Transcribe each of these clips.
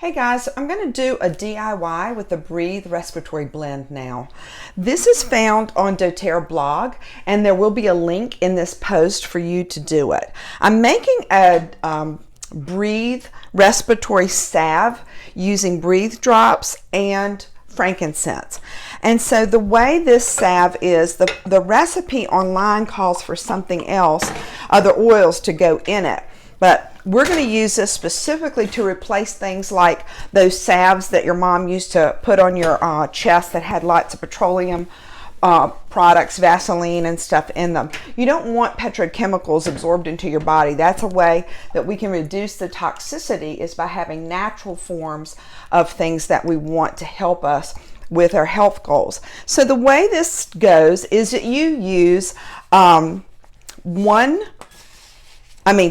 Hey guys, I'm going to do a DIY with the Breathe Respiratory Blend now. This is found on doTERRA blog, and there will be a link in this post for you to do it. I'm making a Breathe Respiratory Salve using Breathe drops and frankincense. And so the way this salve is, the recipe online calls for something else, other oils to go in it. But we're going to use this specifically to replace things like those salves that your mom used to put on your chest that had lots of petroleum products, Vaseline and stuff in them. You don't want petrochemicals absorbed into your body. That's a way that we can reduce the toxicity, is by having natural forms of things that we want to help us with our health goals. So the way this goes is that you use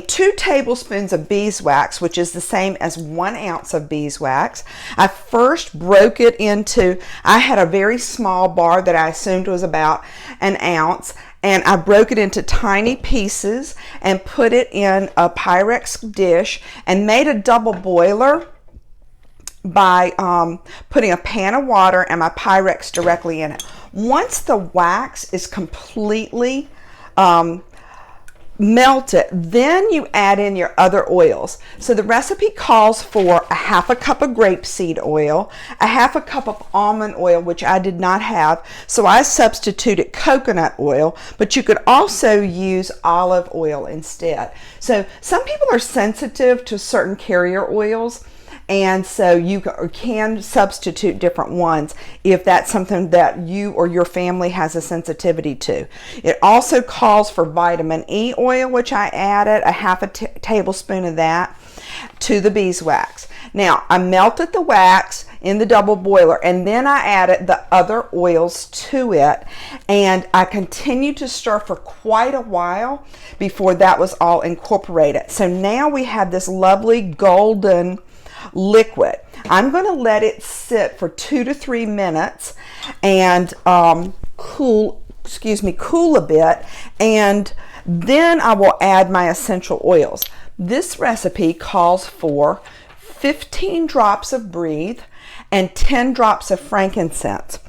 2 tablespoons of beeswax, which is the same as 1 ounce of beeswax. I first broke it into, I had a very small bar that I assumed was about an ounce, and I broke it into tiny pieces and put it in a Pyrex dish and made a double boiler by putting a pan of water and my Pyrex directly in it. Once the wax is completely melt it, then you add in your other oils. So the recipe calls for a half a cup of grapeseed oil, a half a cup of almond oil, which I did not have, so I substituted coconut oil, but you could also use olive oil instead. So some people are sensitive to certain carrier oils, and so you can substitute different ones if that's something that you or your family has a sensitivity to. It also calls for vitamin E oil, which I added a half a tablespoon of that to the beeswax. Now, I melted the wax in the double boiler, and then I added the other oils to it, and I continued to stir for quite a while before that was all incorporated. So now we have this lovely golden liquid. I'm going to let it sit for 2 to 3 minutes and cool a bit, and then I will add my essential oils. This recipe calls for 15 drops of Breathe and 10 drops of frankincense.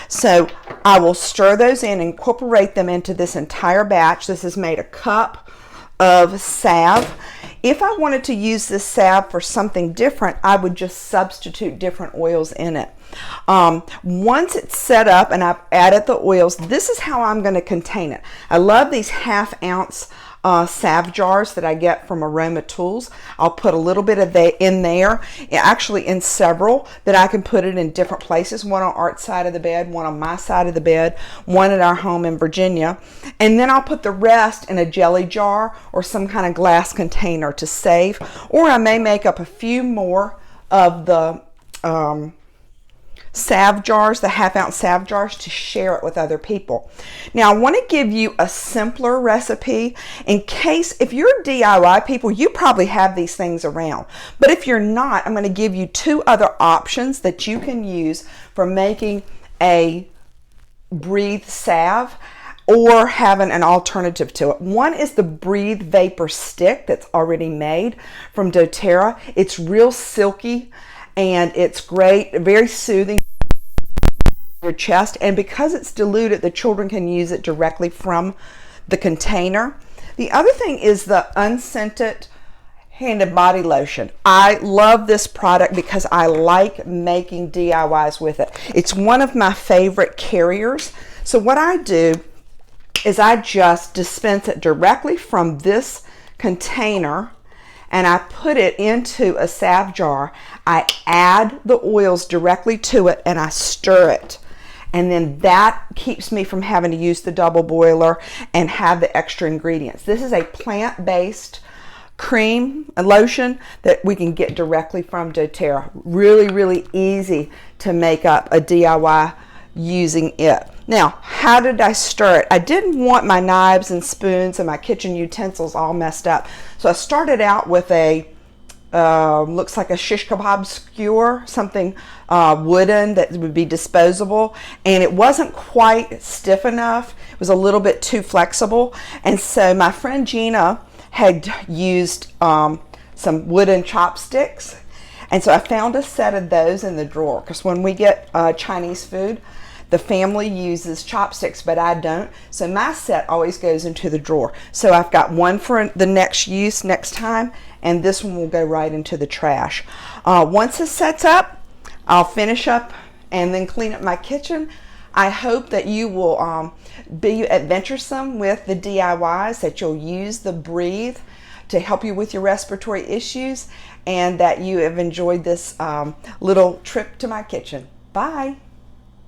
So I will stir those in, incorporate them into this entire batch. This has made a cup of salve. If I wanted to use this salve for something different, I would just substitute different oils in it. Once it's set up and I've added the oils, this is how I'm going to contain it. I love these half-ounce salve jars that I get from Aroma Tools. I'll put a little bit of that in there, actually in several, that I can put it in different places, one on Art's side of the bed, one on my side of the bed, one at our home in Virginia, and then I'll put the rest in a jelly jar or some kind of glass container to save, or I may make up a few more of the salve jars, the half-ounce salve jars, to share it with other people. Now I want to give you a simpler recipe in case, if you're DIY people, you probably have these things around, but if you're not, I'm going to give you 2 other options that you can use for making a Breathe salve or having an alternative to it. One is the Breathe Vapor Stick that's already made from doTERRA. It's real silky and it's great, very soothing your chest, and because it's diluted, the children can use it directly from the container. The other thing is the unscented hand and body lotion. I love this product because I like making DIYs with it. It's one of my favorite carriers. So what I do is I just dispense it directly from this container, and I put it into a salve jar. I add the oils directly to it and I stir it. And then that keeps me from having to use the double boiler and have the extra ingredients. This is a plant-based cream, a lotion that we can get directly from doTERRA. Really, really easy to make up a DIY using it. Now, how did I stir it? I didn't want my knives and spoons and my kitchen utensils all messed up. So I started out with a, looks like a shish kebab skewer, something wooden that would be disposable. And it wasn't quite stiff enough. It was a little bit too flexible. And so my friend Gina had used some wooden chopsticks. And so I found a set of those in the drawer, because when we get Chinese food, the family uses chopsticks, but I don't. So my set always goes into the drawer. So I've got one for the next use next time, and this one will go right into the trash. Once it sets up, I'll finish up and then clean up my kitchen. I hope that you will be adventuresome with the DIYs, that you'll use the Breathe to help you with your respiratory issues, and that you have enjoyed this little trip to my kitchen. Bye.